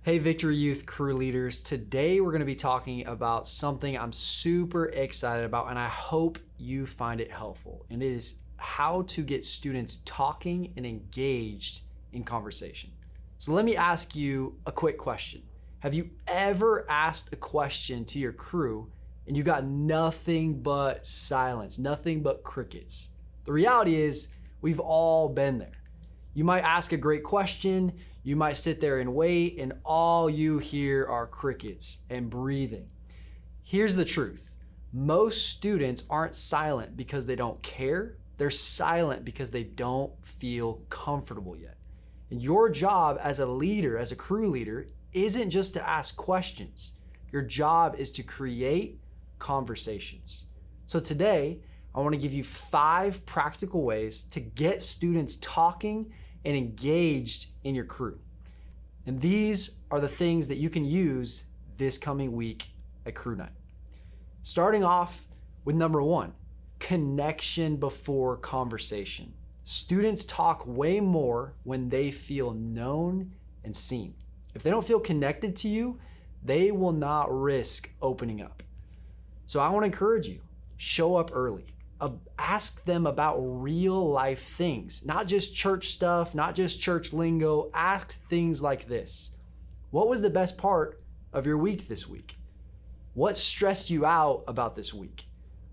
Hey Victory Youth crew leaders, today we're going to be talking about something I'm super excited about and I hope you find it helpful. And it is how to get students talking and engaged in conversation. So let me ask you a quick question. Have you ever asked a question to your crew and you got nothing but silence, nothing but crickets? The reality is we've all been there. You might ask a great question, you might sit there and wait, and all you hear are crickets and breathing. Here's the truth. Most students aren't silent because they don't care. They're silent because they don't feel comfortable yet. And your job as a leader, as a crew leader, isn't just to ask questions. Your job is to create conversations. So today, I want to give you 5 practical ways to get students talking and engaged in your crew. And these are the things that you can use this coming week at Crew Night. Starting off with number 1, connection before conversation. Students talk way more when they feel known and seen. If they don't feel connected to you, they will not risk opening up. So I want to encourage you, show up early. Ask them about real life things, not just church stuff, not just church lingo. Ask things like this. What was the best part of your week this week? What stressed you out about this week?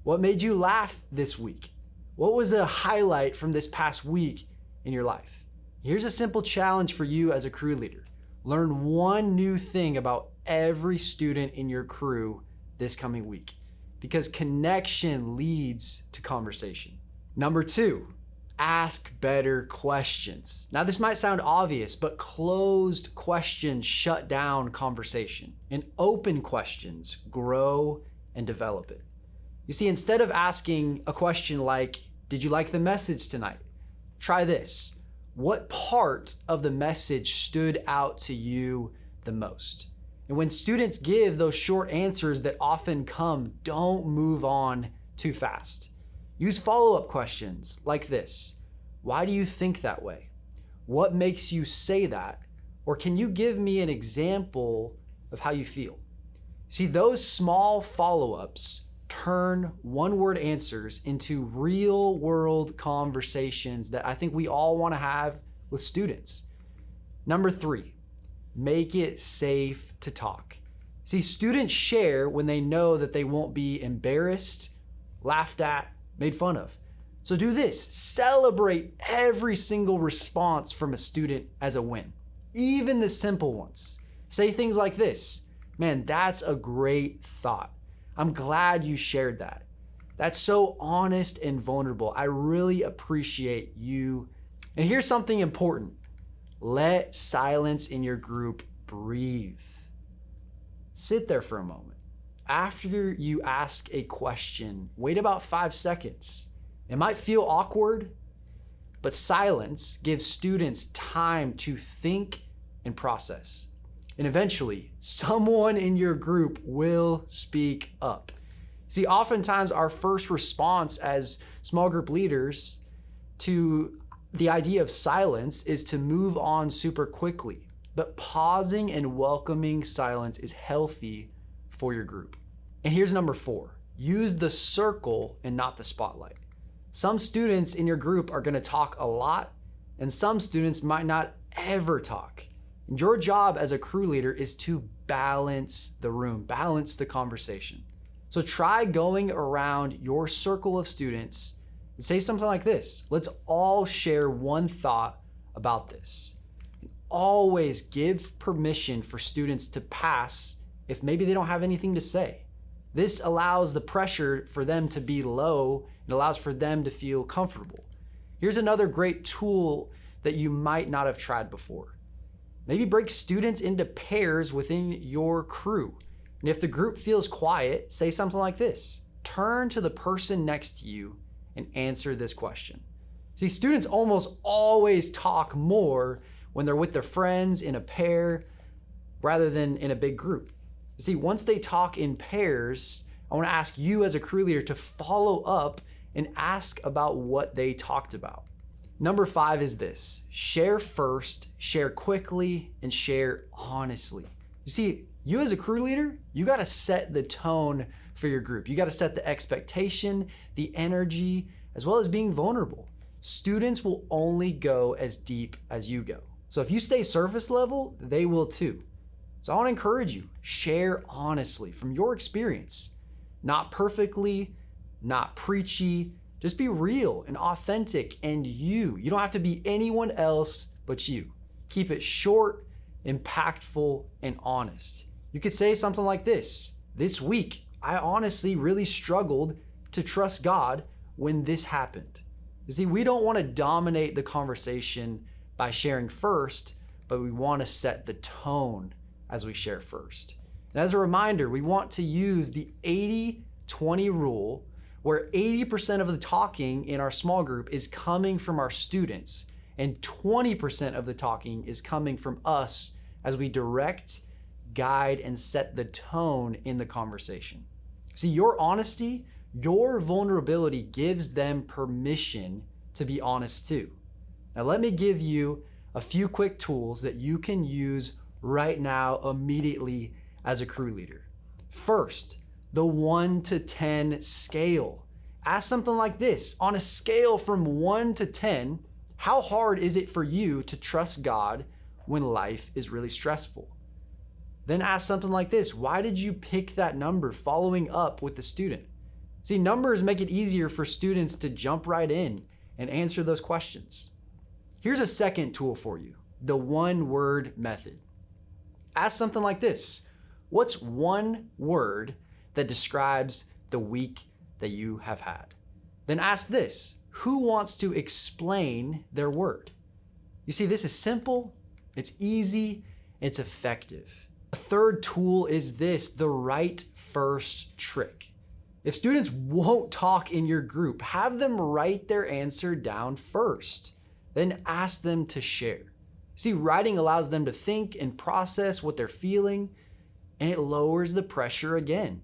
What made you laugh this week? What was the highlight from this past week in your life? Here's a simple challenge for you as a crew leader. Learn one new thing about every student in your crew this coming week, because connection leads to conversation. Number 2, ask better questions. Now this might sound obvious, but closed questions shut down conversation, and open questions grow and develop it. You see, instead of asking a question like, did you like the message tonight? Try this. What part of the message stood out to you the most? And when students give those short answers that often come, don't move on too fast. Use follow-up questions like this. Why do you think that way? What makes you say that? Or can you give me an example of how you feel? See, those small follow-ups turn one-word answers into real-world conversations that I think we all want to have with students. Number 3. Make it safe to talk. See, students share when they know that they won't be embarrassed, laughed at, made fun of. So do this. Celebrate every single response from a student as a win, even the simple ones. Say things like this. Man, that's a great thought. I'm glad you shared that. That's so honest and vulnerable. I really appreciate you. And here's something important. Let silence in your group breathe. Sit there for a moment. After you ask a question, wait about 5 seconds. It might feel awkward, but silence gives students time to think and process. And eventually, someone in your group will speak up. See, oftentimes our first response as small group leaders to the idea of silence is to move on super quickly, but pausing and welcoming silence is healthy for your group. And here's number 4, use the circle and not the spotlight. Some students in your group are gonna talk a lot, and some students might not ever talk. And your job as a crew leader is to balance the room, balance the conversation. So try going around your circle of students and say something like this. Let's all share one thought about this. And always give permission for students to pass if maybe they don't have anything to say. This allows the pressure for them to be low and allows for them to feel comfortable. Here's another great tool that you might not have tried before. Maybe break students into pairs within your crew. And if the group feels quiet, say something like this. Turn to the person next to you and answer this question. See, students almost always talk more when they're with their friends in a pair rather than in a big group. You see, once they talk in pairs, I want to ask you as a crew leader to follow up and ask about what they talked about. Number 5 is this: share first, share quickly, and share honestly. You see, you as a crew leader, you gotta set the tone for your group. You gotta set the expectation, the energy, as well as being vulnerable. Students will only go as deep as you go. So if you stay surface level, they will too. So I wanna encourage you, share honestly from your experience. Not perfectly, not preachy, just be real and authentic and you. You don't have to be anyone else but you. Keep it short, impactful, and honest. You could say something like this: this week, I honestly really struggled to trust God when this happened. You see, we don't want to dominate the conversation by sharing first, but we want to set the tone as we share first. And as a reminder, we want to use the 80-20 rule, where 80% of the talking in our small group is coming from our students and 20% of the talking is coming from us as we direct, guide, and set the tone in the conversation. See, your honesty, your vulnerability gives them permission to be honest too. Now, let me give you a few quick tools that you can use right now immediately as a crew leader. First, the 1 to 10 scale. Ask something like this: on a scale from 1 to 10, how hard is it for you to trust God when life is really stressful? Then ask something like this: why did you pick that number, following up with the student? See, numbers make it easier for students to jump right in and answer those questions. Here's a second tool for you: the 1-word method. Ask something like this: what's one word that describes the week that you have had? Then ask this: who wants to explain their word? You see, this is simple, it's easy, it's effective. A third tool is this: the right first trick. If students won't talk in your group, have them write their answer down first, then ask them to share. See, writing allows them to think and process what they're feeling, and it lowers the pressure again.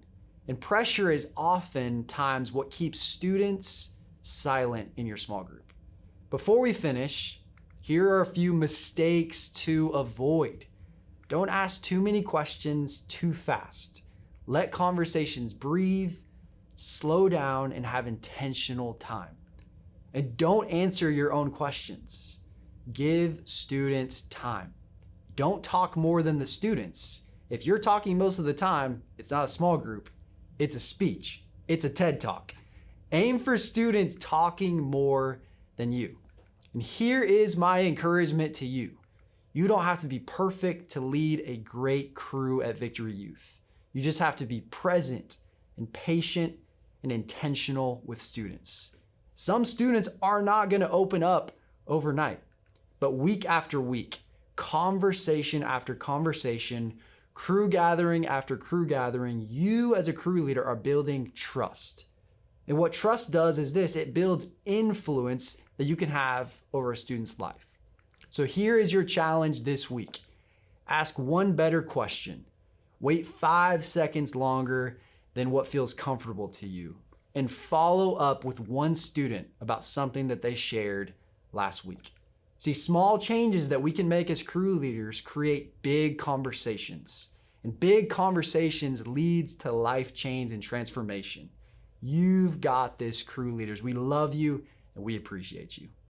And pressure is oftentimes what keeps students silent in your small group. Before we finish, here are a few mistakes to avoid. Don't ask too many questions too fast. Let conversations breathe, slow down, and have intentional time. And don't answer your own questions. Give students time. Don't talk more than the students. If you're talking most of the time, it's not a small group, it's a speech, it's a TED Talk. Aim for students talking more than you. And here is my encouragement to you: you don't have to be perfect to lead a great crew at Victory Youth. You just have to be present and patient and intentional with students. Some students are not going to open up overnight, but week after week, conversation after conversation, crew gathering after crew gathering, you as a crew leader are building trust. And what trust does is this: it builds influence that you can have over a student's life. So here is your challenge this week: ask one better question, wait 5 seconds longer than what feels comfortable to you, and follow up with one student about something that they shared last week. See, small changes that we can make as crew leaders create big conversations, and big conversations leads to life change and transformation. You've got this, crew leaders. We love you and we appreciate you.